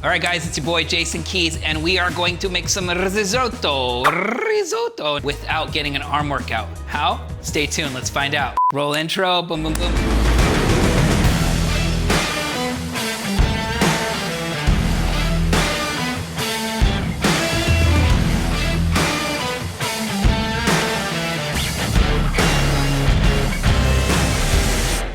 All right, guys, it's your boy Jason Keys, and we are going to make some risotto without getting an arm workout. How? Stay tuned, let's find out. Roll intro, boom, boom, boom.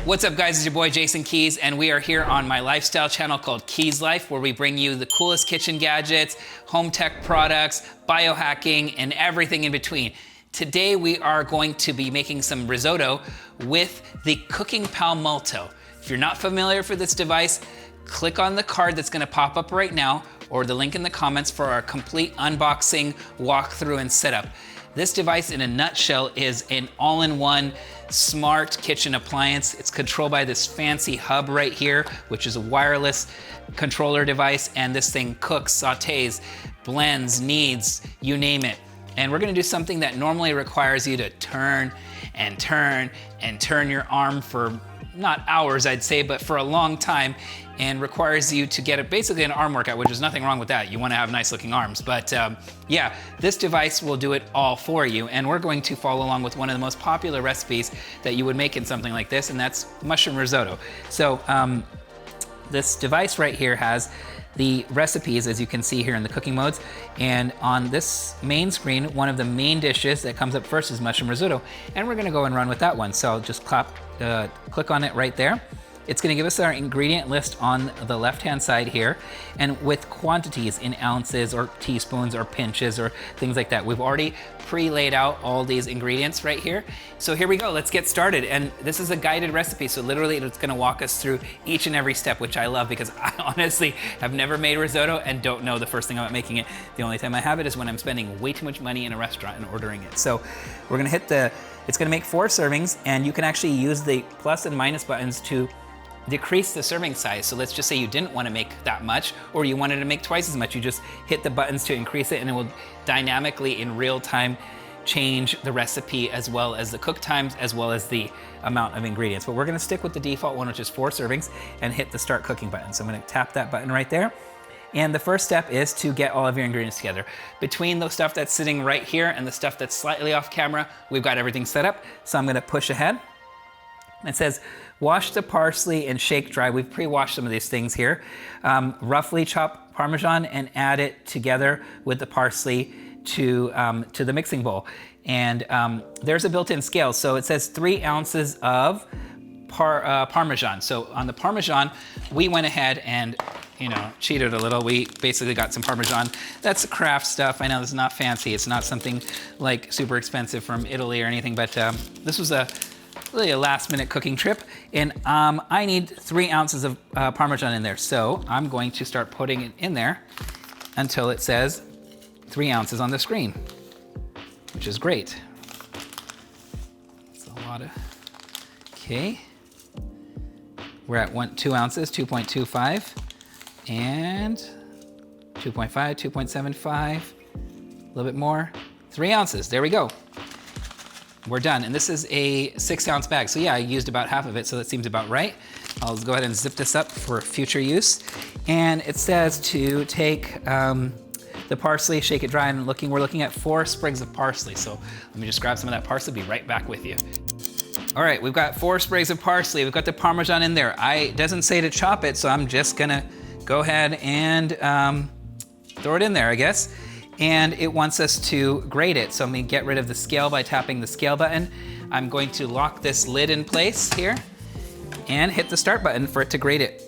What's up, guys? It's your boy Jason Keys, and we are here on my lifestyle channel called Keys Life, where we bring you the coolest kitchen gadgets, home tech products, biohacking, and everything in between. Today we are going to be making some risotto with the CookingPal Multo. If you're not familiar with this device, click on the card that's gonna pop up right now, or the link in the comments for our complete unboxing, walkthrough, and setup. This device in a nutshell is an all-in-one smart kitchen appliance. It's controlled by this fancy hub right here, which is a wireless controller device, and this thing cooks, sautés, blends, kneads, you name it. And we're gonna do something that normally requires you to turn and turn and turn your arm for not hours, I'd say, but for a long time, and requires you to get basically an arm workout, which is nothing wrong with that. You wanna have nice looking arms. But yeah, this device will do it all for you, and we're going to follow along with one of the most popular recipes that you would make in something like this, and that's mushroom risotto. So this device right here has the recipes, as you can see here in the cooking modes. And on this main screen, one of the main dishes that comes up first is mushroom risotto. And we're gonna go and run with that one. So I'll just click on it right there. It's gonna give us our ingredient list on the left-hand side here, and with quantities in ounces or teaspoons or pinches or things like that. We've already pre-laid out all these ingredients right here. So here we go, let's get started. And this is a guided recipe, so literally it's gonna walk us through each and every step, which I love because I honestly have never made risotto and don't know the first thing about making it. The only time I have it is when I'm spending way too much money in a restaurant and ordering it. So we're gonna hit it's gonna make 4 servings, and you can actually use the plus and minus buttons to decrease the serving size. So let's just say you didn't want to make that much, or you wanted to make twice as much. You just hit the buttons to increase it, and it will dynamically in real time change the recipe as well as the cook times as well as the amount of ingredients. But we're going to stick with the default one, which is 4 servings, and hit the start cooking button. So I'm going to tap that button right there. And the first step is to get all of your ingredients together. Between the stuff that's sitting right here and the stuff that's slightly off camera, we've got everything set up. So I'm going to push ahead. It says, wash the parsley and shake dry. We've pre-washed some of these things here. Roughly chop Parmesan and add it together with the parsley to the mixing bowl. And there's a built-in scale. So it says 3 ounces of Parmesan. So on the Parmesan, we went ahead and cheated a little. We basically got some Parmesan. That's craft stuff. I know this is not fancy. It's not something like super expensive from Italy or anything, but this was really a last-minute cooking trip, and I need 3 ounces of Parmesan in there. So I'm going to start putting it in there until it says 3 ounces on the screen, which is great. That's a lot of, okay. We're at 2 ounces, 2.25, and 2.5, 2.75, a little bit more, 3 ounces, there we go. We're done, and this is a 6-ounce bag. So yeah, I used about half of it, so that seems about right. I'll go ahead and zip this up for future use. And it says to take the parsley, shake it dry, and we're looking at 4 sprigs of parsley. So let me just grab some of that parsley, be right back with you. All right, we've got 4 sprigs of parsley. We've got the Parmesan in there. It doesn't say to chop it, so I'm just gonna go ahead and throw it in there, I guess. And it wants us to grate it. So I'm gonna get rid of the scale by tapping the scale button. I'm going to lock this lid in place here and hit the start button for it to grate it.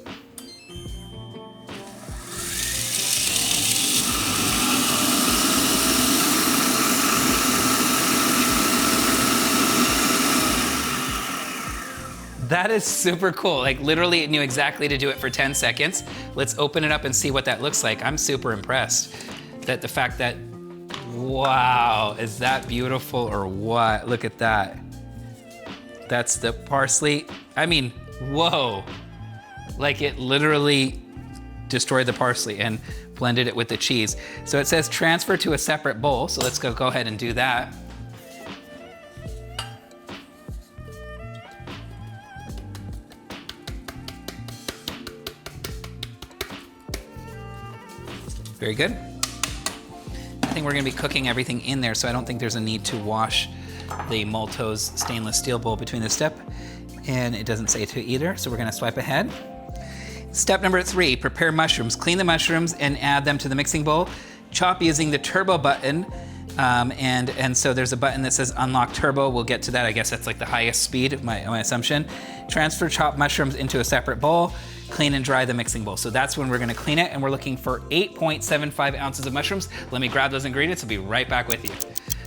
That is super cool. Like literally it knew exactly to do it for 10 seconds. Let's open it up and see what that looks like. I'm super impressed. The fact that, wow, is that beautiful or what? Look at that. That's the parsley. I mean, whoa. Like it literally destroyed the parsley and blended it with the cheese. So it says transfer to a separate bowl. So let's go ahead and do that. Very good. I think we're gonna be cooking everything in there, so I don't think there's a need to wash the Multo's stainless steel bowl between this step, and it doesn't say to either, so we're gonna swipe ahead. Step number 3, prepare mushrooms. Clean the mushrooms and add them to the mixing bowl. Chop using the turbo button, and so there's a button that says unlock turbo. We'll get to that. I guess that's like the highest speed, my assumption. Transfer chopped mushrooms into a separate bowl. Clean and dry the mixing bowl. So that's when we're gonna clean it, and we're looking for 8.75 ounces of mushrooms. Let me grab those ingredients. I'll be right back with you.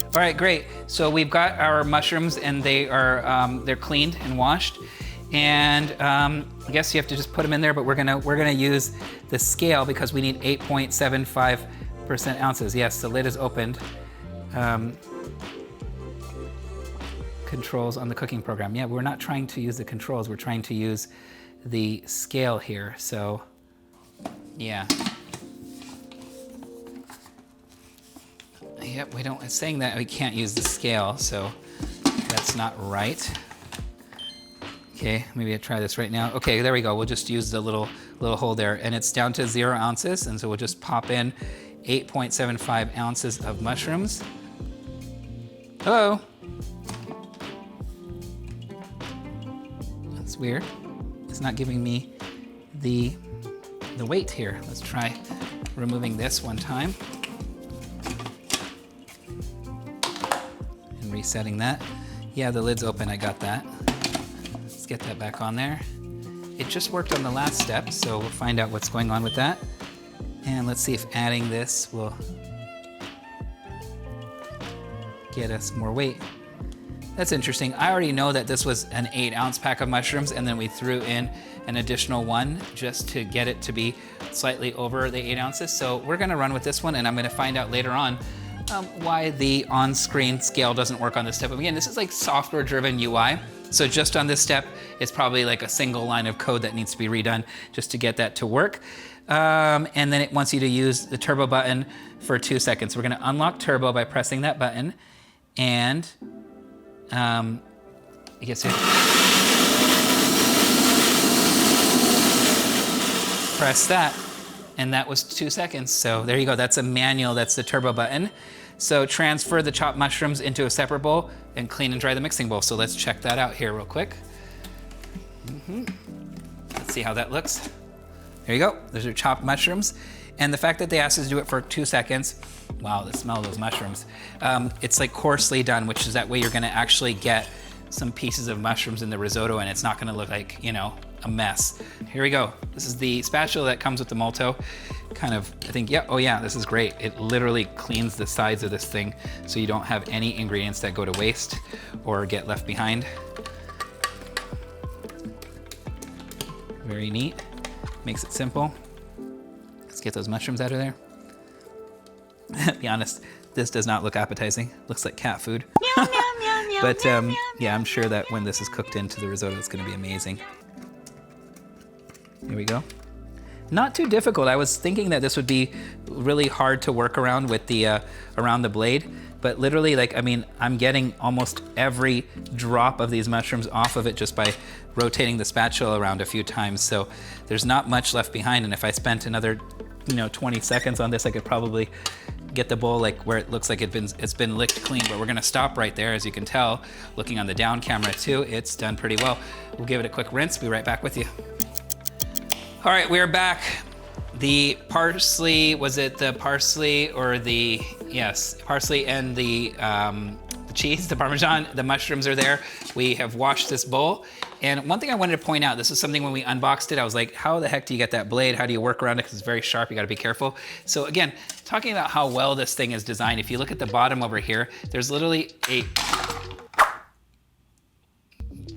All right, great. So we've got our mushrooms, and they are they're cleaned and washed. And I guess you have to just put them in there, but we're gonna use the scale because we need 8.75% ounces. Yes, the lid is opened. Controls on the cooking program. Yeah, we're not trying to use the controls. We're trying to use the scale here. So, yeah. Yep, it's saying that we can't use the scale, so that's not right. Okay, maybe I'll try this right now. Okay, there we go. We'll just use the little hole there, and it's down to 0 ounces, and so we'll just pop in 8.75 ounces of mushrooms. Hello. That's weird. It's not giving me the weight here. Let's try removing this one time. And resetting that. Yeah, the lid's open, I got that. Let's get that back on there. It just worked on the last step, so we'll find out what's going on with that. And let's see if adding this will get us more weight. That's interesting. I already know that this was an 8-ounce pack of mushrooms, and then we threw in an additional one just to get it to be slightly over the 8 ounces. So we're gonna run with this one, and I'm gonna find out later on why the on-screen scale doesn't work on this step. Again, this is like software-driven UI. So just on this step, it's probably like a single line of code that needs to be redone just to get that to work. And then it wants you to use the turbo button for 2 seconds. We're gonna unlock turbo by pressing that button, and I guess you press that, and that was 2 seconds. So there you go, that's a manual, that's the turbo button. So transfer the chopped mushrooms into a separate bowl and clean and dry the mixing bowl. So let's check that out here real quick. Let's see how that looks. There you go, those are chopped mushrooms. And the fact that they asked us to do it for 2 seconds, wow, the smell of those mushrooms. It's like coarsely done, which is that way you're gonna actually get some pieces of mushrooms in the risotto, and it's not gonna look like, you know, a mess. Here we go. This is the spatula that comes with the Multo. Kind of, I think, yeah, oh yeah, this is great. It literally cleans the sides of this thing so you don't have any ingredients that go to waste or get left behind. Very neat, makes it simple. Let's get those mushrooms out of there. To be honest, this does not look appetizing. Looks like cat food. But yeah, I'm sure that when this is cooked into the risotto, it's gonna be amazing. Here we go. Not too difficult. I was thinking that this would be really hard to work around with the around the blade, but literally, like, I mean, I'm getting almost every drop of these mushrooms off of it just by rotating the spatula around a few times. So there's not much left behind, and if I spent another 20 seconds on this, I could probably get the bowl like where it looks like it's been licked clean. But we're gonna stop right there. As you can tell, looking on the down camera too, it's done pretty well. We'll give it a quick rinse, be right back with you. All right, we're back. The parsley, was it the parsley or the, yes, parsley and the cheese, the Parmesan, the mushrooms are there. We have washed this bowl. And one thing I wanted to point out, this is something when we unboxed it, I was like, how the heck do you get that blade? How do you work around it? Because it's very sharp, you gotta be careful. So again, talking about how well this thing is designed, if you look at the bottom over here, there's literally a,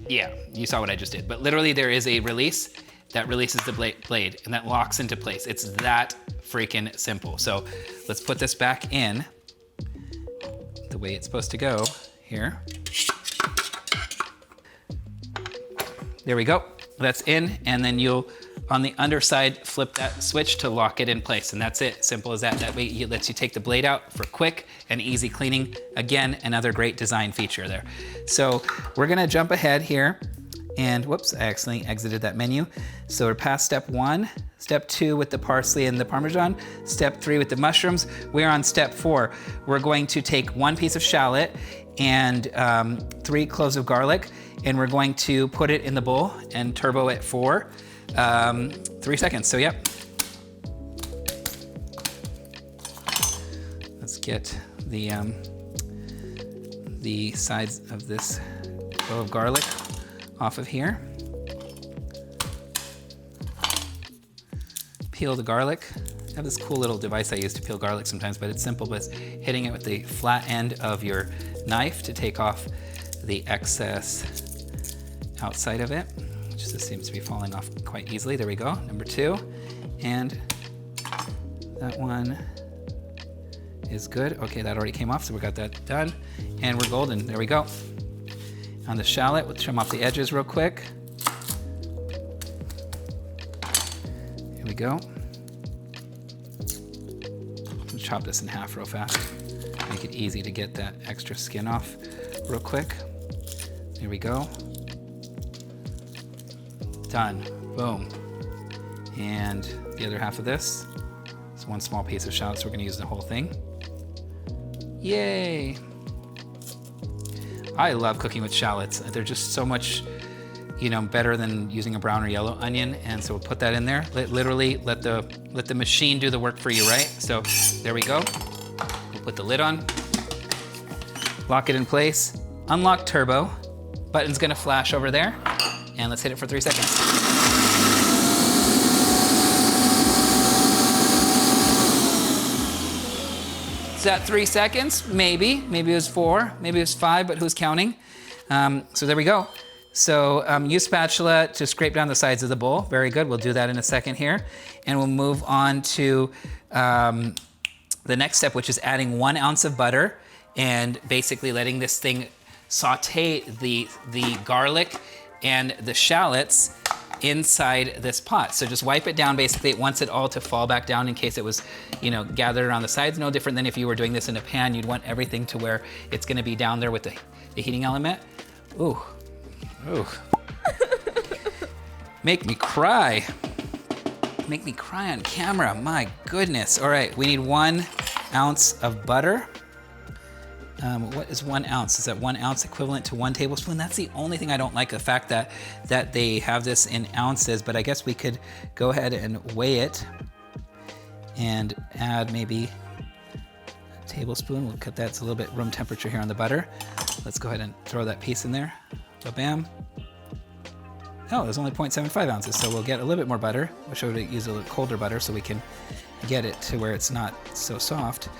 yeah, you saw what I just did, but literally there is a release that releases the blade and that locks into place. It's that freaking simple. So let's put this back in the way it's supposed to go here. There we go, that's in, and then you'll, on the underside, flip that switch to lock it in place, and that's it, simple as that. That way it lets you take the blade out for quick and easy cleaning. Again, another great design feature there. So we're gonna jump ahead here, And whoops, I accidentally exited that menu. So we're past step 1, step 2 with the parsley and the Parmesan, step 3 with the mushrooms. We're on step 4. We're going to take 1 piece of shallot and 3 cloves of garlic, and we're going to put it in the bowl and turbo it for 3 seconds. So yep. Let's get the sides of this clove of garlic off of here. Peel the garlic. I have this cool little device I use to peel garlic sometimes, but it's simple, but it's hitting it with the flat end of your knife to take off the excess outside of it, which just seems to be falling off quite easily. There we go, number 2. And that one is good. Okay, that already came off, so we got that done. And we're golden, there we go. On the shallot, we'll trim off the edges real quick. Here we go. Let's chop this in half real fast. Make it easy to get that extra skin off real quick. There we go. Done, boom. And the other half of this is 1 small piece of shallot, so we're gonna use the whole thing. Yay! I love cooking with shallots. They're just so much, better than using a brown or yellow onion. And so we'll put that in there. Literally let the machine do the work for you, right? So there we go. We'll put the lid on, lock it in place, unlock turbo. Button's gonna flash over there. And let's hit it for 3 seconds. Is that 3 seconds? Maybe. Maybe it was 4. Maybe it was 5, but who's counting? So there we go. So use spatula to scrape down the sides of the bowl. Very good. We'll do that in a second here. And we'll move on to the next step, which is adding 1 ounce of butter and basically letting this thing saute the garlic and the shallots inside this pot. So just wipe it down, basically. It wants it all to fall back down in case it was, gathered around the sides. No different than if you were doing this in a pan. You'd want everything to where it's gonna be down there with the heating element. Ooh, ooh. Make me cry. Make me cry on camera, my goodness. All right, we need 1 ounce of butter. What is 1 ounce? Is that 1 ounce equivalent to 1 tablespoon? That's the only thing I don't like, the fact that they have this in ounces, but I guess we could go ahead and weigh it and add maybe a tablespoon. We'll cut that, it's a little bit room temperature here on the butter. Let's go ahead and throw that piece in there. Ba-bam. Oh, there's only 0.75 ounces, so we'll get a little bit more butter. I should use a little colder butter so we can get it to where it's not so soft.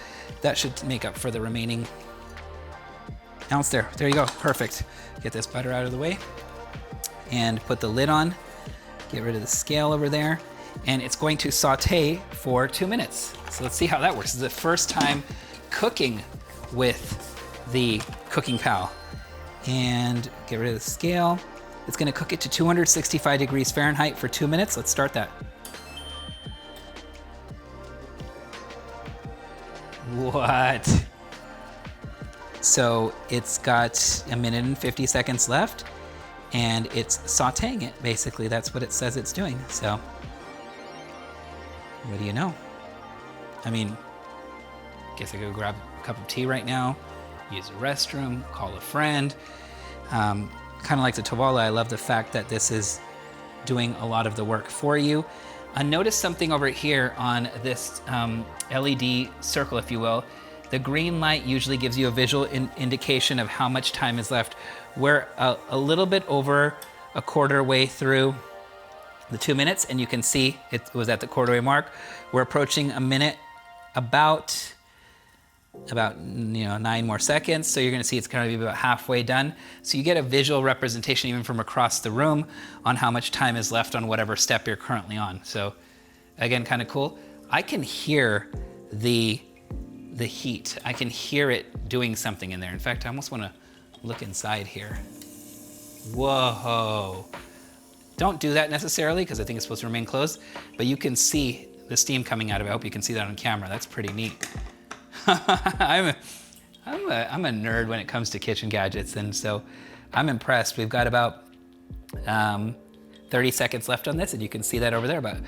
That should make up for the remaining ounce there. There you go, perfect. Get this butter out of the way and put the lid on. Get rid of the scale over there. And it's going to saute for 2 minutes. So let's see how that works. This is the first time cooking with the CookingPal. And get rid of the scale. It's gonna cook it to 265 degrees Fahrenheit for 2 minutes. Let's start that. What? So it's got 1 minute and 50 seconds left, and it's sauteing it, basically. That's what it says it's doing. So, what do you know? I mean, guess I could grab a cup of tea right now, use a restroom, call a friend. Kind of like the Tovala, I love the fact that this is doing a lot of the work for you. Notice something over here on this LED circle, if you will. The green light usually gives you a visual indication of how much time is left. We're a little bit over a quarter way through the 2 minutes, and you can see it was at the quarter way mark. We're approaching a minute, about 9 more seconds. So you're gonna see it's gonna be about halfway done. So you get a visual representation even from across the room on how much time is left on whatever step you're currently on. So again, kind of cool. I can hear the heat. I can hear it doing something in there. In fact, I almost wanna look inside here. Whoa. Don't do that necessarily, because I think it's supposed to remain closed, but you can see the steam coming out of it. I hope you can see that on camera. That's pretty neat. I'm a nerd when it comes to kitchen gadgets, and so I'm impressed. We've got about 30 seconds left on this, and you can see that over there, about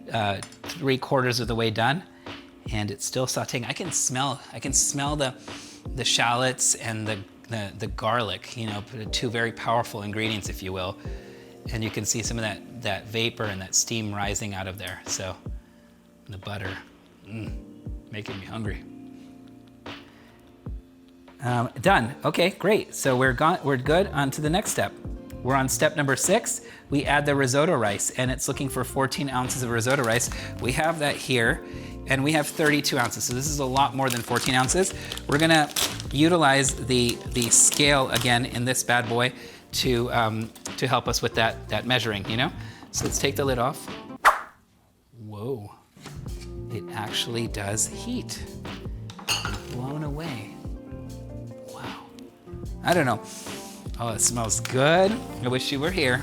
3/4 of the way done, and it's still sauteing. I can smell the shallots and the garlic, you know, two very powerful ingredients, if you will. And you can see some of that vapor and that steam rising out of there. So the butter, making me hungry. Done. Okay, great. So we're good. On to the next step. We're on step number 6. We add the risotto rice, and it's looking for 14 ounces of risotto rice. We have that here, and we have 32 ounces. So this is a lot more than 14 ounces. We're gonna utilize the scale again in this bad boy to help us with that measuring, you know? So let's take the lid off. Whoa, it actually does heat. I'm blown away. Wow, I don't know. Oh, it smells good. I wish you were here.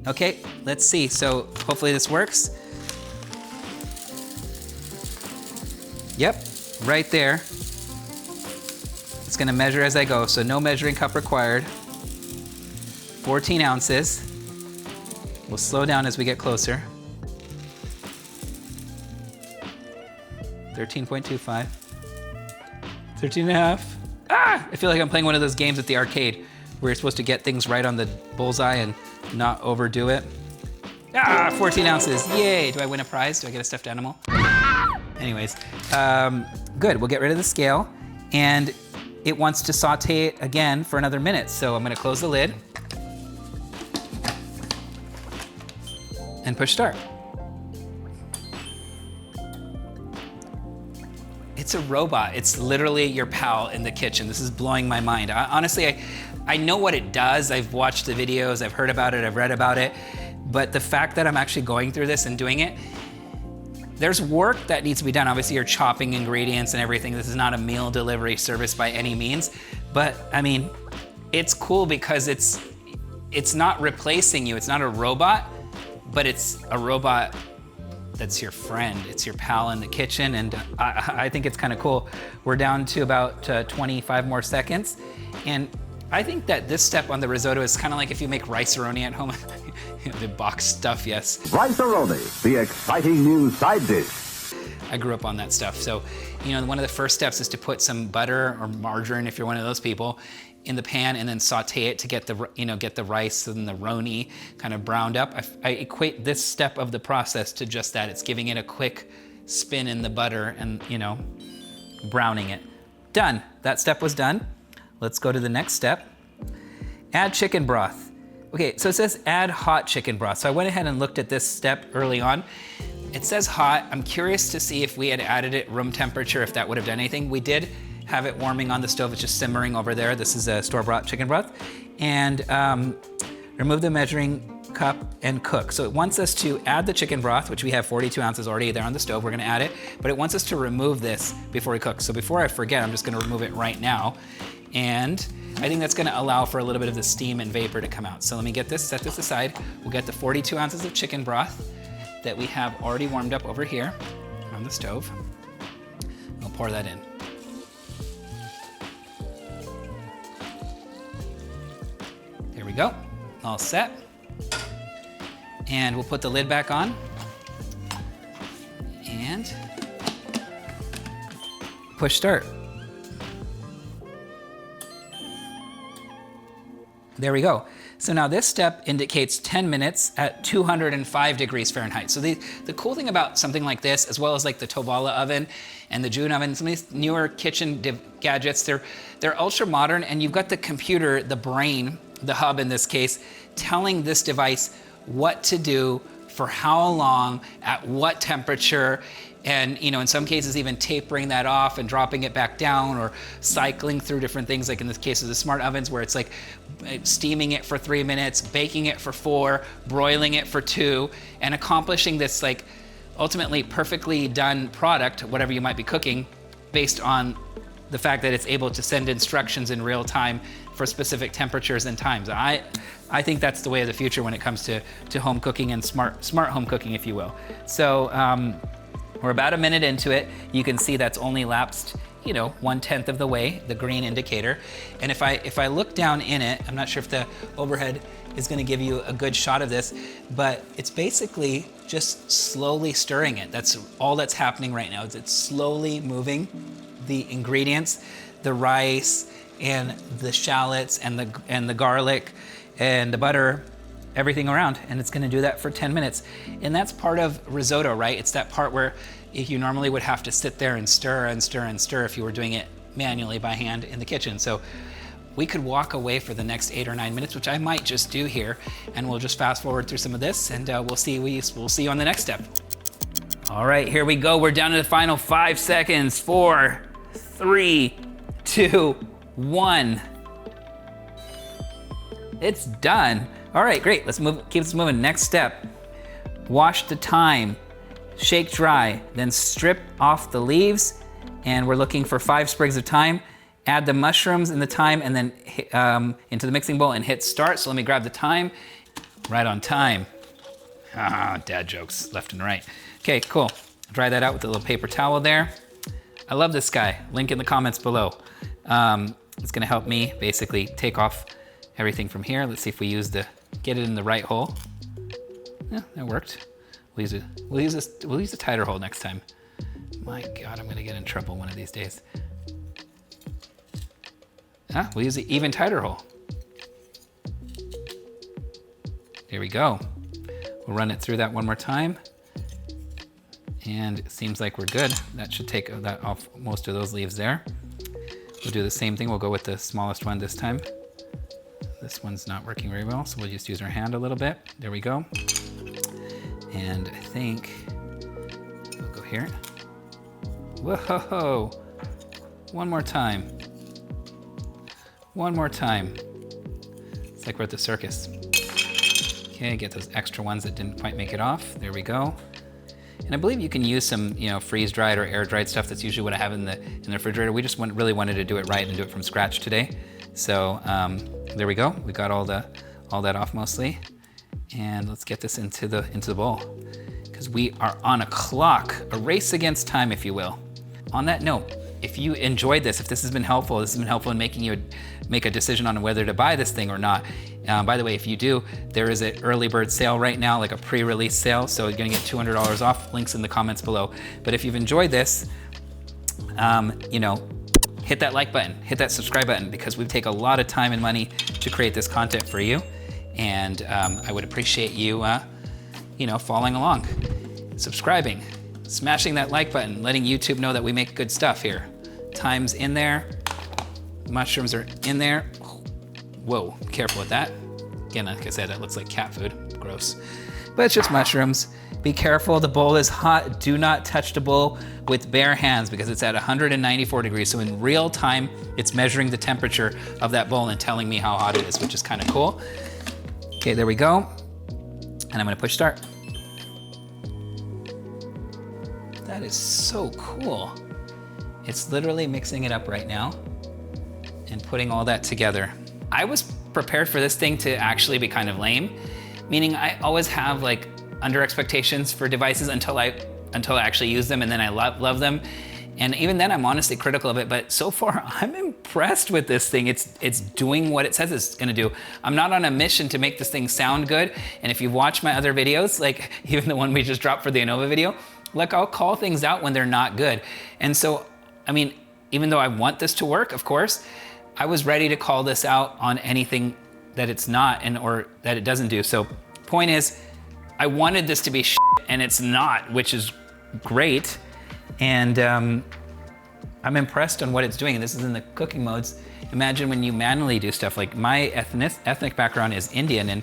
Okay, let's see. So hopefully this works. Yep, right there. It's gonna measure as I go, so no measuring cup required. 14 ounces. We'll slow down as we get closer. 13.25. 13.5. Ah! I feel like I'm playing one of those games at the arcade where you're supposed to get things right on the bullseye and not overdo it. Ah, 14 ounces, yay! Do I win a prize? Do I get a stuffed animal? Anyways, good, we'll get rid of the scale, and it wants to saute it again for another minute, so I'm gonna close the lid and push start. It's a robot. It's literally your pal in the kitchen. This is blowing my mind. Honestly, I know what it does. I've watched the videos, I've heard about it, I've read about it, but the fact that I'm actually going through this and doing it, there's work that needs to be done. Obviously, you're chopping ingredients and everything. This is not a meal delivery service by any means, but I mean, it's cool because it's not replacing you. It's not a robot, but it's a robot that's your friend. It's your pal in the kitchen, and I think it's kind of cool. We're down to about 25 more seconds, and I think that this step on the risotto is kind of like if you make rice-a-roni at home. The box stuff, yes. Rice-a-roni, the exciting new side dish. I grew up on that stuff. So, you know, one of the first steps is to put some butter or margarine, if you're one of those people, in the pan and then saute it to get the rice and the roni kind of browned up. I equate this step of the process to just that. It's giving it a quick spin in the butter and, you know, browning it. Done. That step was done. Let's go to the next step. Add chicken broth. Okay, so it says add hot chicken broth. So I went ahead and looked at this step early on. It says hot. I'm curious to see if we had added it room temperature, if that would have done anything. We did have it warming on the stove. It's just simmering over there. This is a store-bought chicken broth. And remove the measuring cup and cook. So it wants us to add the chicken broth, which we have 42 ounces already there on the stove. We're gonna add it, but it wants us to remove this before we cook. So before I forget, I'm just gonna remove it right now. And I think that's gonna allow for a little bit of the steam and vapor to come out. So let me get this, set this aside. We'll get the 42 ounces of chicken broth that we have already warmed up over here on the stove. We'll pour that in. There we go, all set. And we'll put the lid back on. And push start. There we go. So now this step indicates 10 minutes at 205 degrees Fahrenheit. So the cool thing about something like this, as well as like the Tovala oven and the June oven, some of these newer kitchen gadgets, they're ultra modern, and you've got the computer, the brain, the hub in this case, telling this device what to do for how long, at what temperature, and in some cases even tapering that off and dropping it back down, or cycling through different things, like in this case of the smart ovens, where it's like steaming it for 3 minutes, baking it for 4, broiling it for 2, and accomplishing this like ultimately perfectly done product, whatever you might be cooking, based on the fact that it's able to send instructions in real time for specific temperatures and times. I think that's the way of the future when it comes to home cooking and smart home cooking, if you will. So we're about a minute into it. You can see that's only lapsed you know, 1/10 of the way, the green indicator. And if I look down in it, I'm not sure if the overhead is gonna give you a good shot of this, but it's basically just slowly stirring it. That's all that's happening right now, is it's slowly moving the ingredients, the rice and the shallots and the garlic and the butter, everything around, and it's gonna do that for 10 minutes. And that's part of risotto, right? It's that part where you normally would have to sit there and stir and stir and stir if you were doing it manually by hand in the kitchen. So we could walk away for the next 8 or 9 minutes, which I might just do here, and we'll just fast forward through some of this, and we'll see you on the next step. All right, here we go. We're down to the final 5 seconds. 4, 3, 2, 1. It's done. All right, great. Let's keep this moving. Next step. Wash the thyme, shake dry, then strip off the leaves, and we're looking for 5 sprigs of thyme. Add the mushrooms and the thyme, and then into the mixing bowl and hit start. So let me grab the thyme. Right on time. Dad jokes left and right. Okay, cool. Dry that out with a little paper towel there. I love this guy. Link in the comments below. It's gonna help me basically take off everything from here. Let's see if we get it in the right hole. Yeah, that worked. We'll use a tighter hole next time. My God, I'm gonna get in trouble one of these days. We'll use an even tighter hole. There we go. We'll run it through that one more time. And it seems like we're good. That should take that off most of those leaves there. We'll do the same thing. We'll go with the smallest one this time. This one's not working very well, so we'll just use our hand a little bit. There we go. And I think we'll go here. Whoa! One more time. One more time. It's like we're at the circus. Okay, get those extra ones that didn't quite make it off. There we go. And I believe you can use some, freeze-dried or air-dried stuff. That's usually what I have in the refrigerator. We just really wanted to do it right and do it from scratch today. So there we go. We got all that off mostly. And let's get this into the bowl, because we are on a clock, a race against time, if you will. On that note, if you enjoyed this, if this has been helpful in making you make a decision on whether to buy this thing or not. By the way, if you do, there is an early bird sale right now, like a pre-release sale. So you're gonna get $200 off, links in the comments below. But if you've enjoyed this, hit that like button, hit that subscribe button, because we take a lot of time and money to create this content for you. And I would appreciate you, following along, subscribing, smashing that like button, letting YouTube know that we make good stuff here. Thyme's in there, mushrooms are in there. Whoa, careful with that. Again, like I said, that looks like cat food, gross. But it's just mushrooms. Be careful, the bowl is hot. Do not touch the bowl with bare hands because it's at 194 degrees. So in real time, it's measuring the temperature of that bowl and telling me how hot it is, which is kind of cool. Okay, there we go. And I'm gonna push start. That is so cool. It's literally mixing it up right now and putting all that together. I was prepared for this thing to actually be kind of lame, meaning I always have like under expectations for devices until I actually use them, and then I love them. And even then I'm honestly critical of it, but so far I'm impressed with this thing. It's doing what it says it's gonna do. I'm not on a mission to make this thing sound good. And if you've watched my other videos, like even the one we just dropped for the Innova video, like I'll call things out when they're not good. And so, I mean, even though I want this to work, of course, I was ready to call this out on anything that it's not or that it doesn't do. So point is, I wanted this to be shit and it's not, which is great. And I'm impressed on what it's doing. And this is in the cooking modes. Imagine when you manually do stuff. Like my ethnic background is Indian, and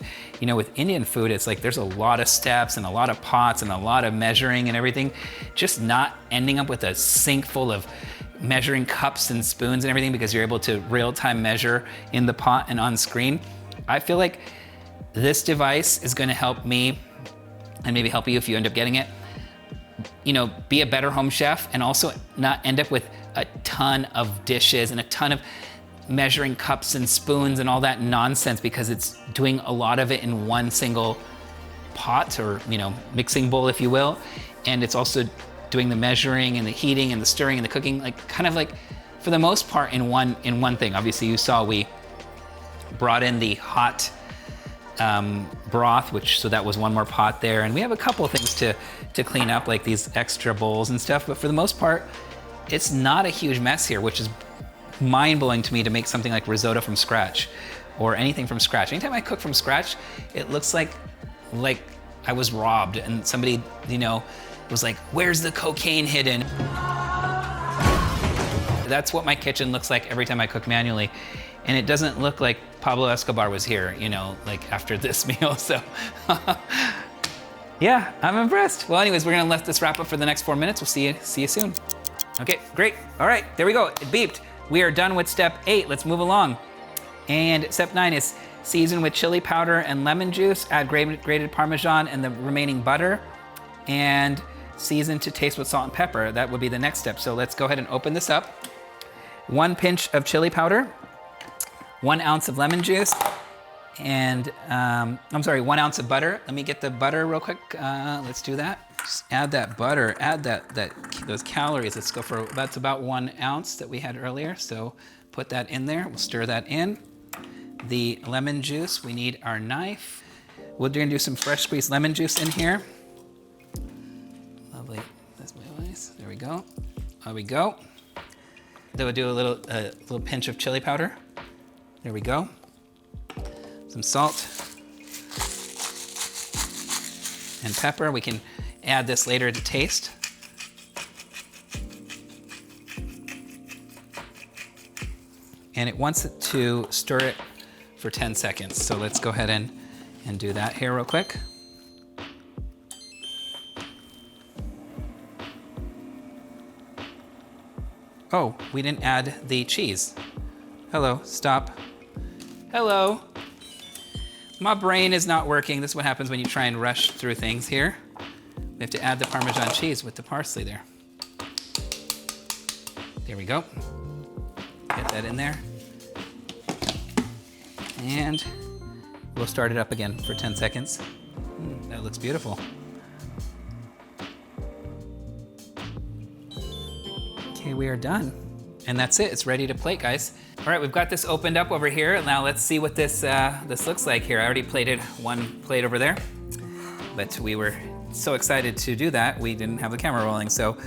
with Indian food, it's like there's a lot of steps and a lot of pots and a lot of measuring and everything. Just not ending up with a sink full of measuring cups and spoons and everything, because you're able to real-time measure in the pot and on screen. I feel like this device is gonna help me, and maybe help you if you end up getting it, be a better home chef, and also not end up with a ton of dishes and a ton of measuring cups and spoons and all that nonsense, because it's doing a lot of it in one single pot or mixing bowl, if you will. And it's also doing the measuring and the heating and the stirring and the cooking, like kind of like for the most part in one thing. Obviously you saw we brought in the hot broth, so that was one more pot there. And we have a couple of things to clean up, like these extra bowls and stuff. But for the most part, it's not a huge mess here, which is mind-blowing to me to make something like risotto from scratch or anything from scratch. Anytime I cook from scratch, it looks like I was robbed and somebody, was like, where's the cocaine hidden? That's what my kitchen looks like every time I cook manually. And it doesn't look like Pablo Escobar was here, like after this meal, so. Yeah, I'm impressed. Well, anyways, we're gonna let this wrap up for the next 4 minutes. We'll see you soon. Okay, great. All right, there we go, it beeped. We are done with step 8, let's move along. And step 9 is season with chili powder and lemon juice, add grated Parmesan and the remaining butter, and season to taste with salt and pepper. That would be the next step. So let's go ahead and open this up. 1 pinch of chili powder, 1 ounce of lemon juice, and 1 ounce of butter. Let me get the butter real quick. Let's do that. Just add that butter, add those calories. Let's go for, that's about 1 ounce that we had earlier. So put that in there, we'll stir that in. The lemon juice, we need our knife. We're gonna do some fresh squeezed lemon juice in here. Lovely, that's nice, there we go. There we go. Then we'll do a little pinch of chili powder. There we go. Some salt and pepper. We can add this later to taste. And it wants it to stir it for 10 seconds. So let's go ahead and do that here real quick. Oh, we didn't add the cheese. Hello, stop. Hello. My brain is not working. This is what happens when you try and rush through things here. We have to add the Parmesan cheese with the parsley there. There we go. Get that in there. And we'll start it up again for 10 seconds. That looks beautiful. Okay, we are done. And that's it, it's ready to plate, guys. All right, we've got this opened up over here. Now let's see what this looks like here. I already plated 1 plate over there, but we were so excited to do that, we didn't have the camera rolling. So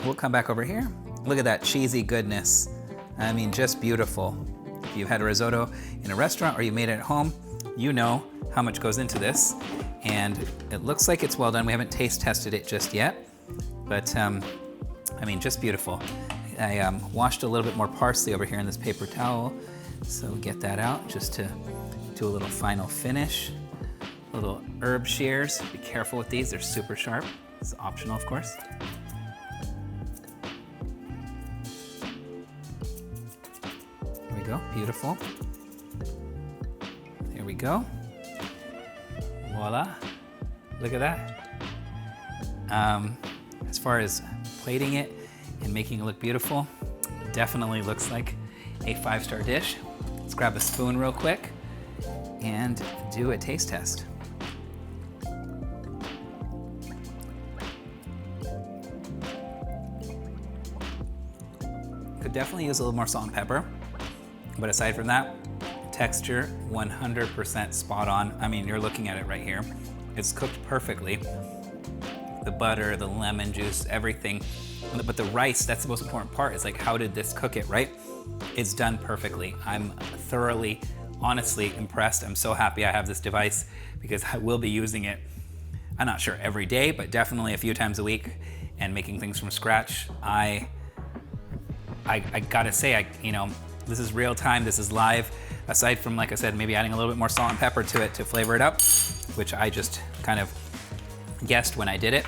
we'll come back over here. Look at that cheesy goodness. I mean, just beautiful. If you've had a risotto in a restaurant or you made it at home, you know how much goes into this. And it looks like it's well done. We haven't taste tested it just yet, but I mean, just beautiful. I washed a little bit more parsley over here in this paper towel. So get that out just to do a little final finish. Little herb shears. Be careful with these, they're super sharp. It's optional, of course. There we go, beautiful. There we go. Voila, look at that. As far as plating it and making it look beautiful, definitely looks like a 5-star dish. Let's grab a spoon real quick and do a taste test. Could definitely use a little more salt and pepper, but aside from that, texture 100% spot on. I mean, you're looking at it right here. It's cooked perfectly. The butter, the lemon juice, everything. But the rice, that's the most important part. It's like, how did this cook it, right? It's done perfectly. I'm thoroughly, honestly impressed. I'm so happy I have this device because I will be using it, I'm not sure every day, but definitely a few times a week, and making things from scratch. I gotta say, this is real time, this is live. Aside from, like I said, maybe adding a little bit more salt and pepper to it to flavor it up, which I just kind of guessed when I did it.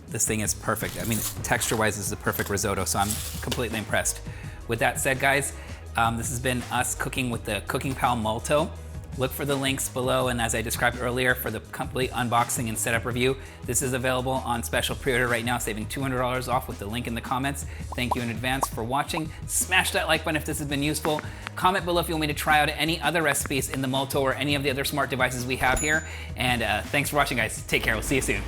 This thing is perfect. I mean, texture-wise, this is a perfect risotto, so I'm completely impressed. With that said, guys, this has been us cooking with the CookingPal Multo. Look for the links below, and as I described earlier, for the complete unboxing and setup review. This is available on special pre-order right now, saving $200 off with the link in the comments. Thank you in advance for watching. Smash that like button if this has been useful. Comment below if you want me to try out any other recipes in the Multo or any of the other smart devices we have here. And thanks for watching, guys. Take care, we'll see you soon.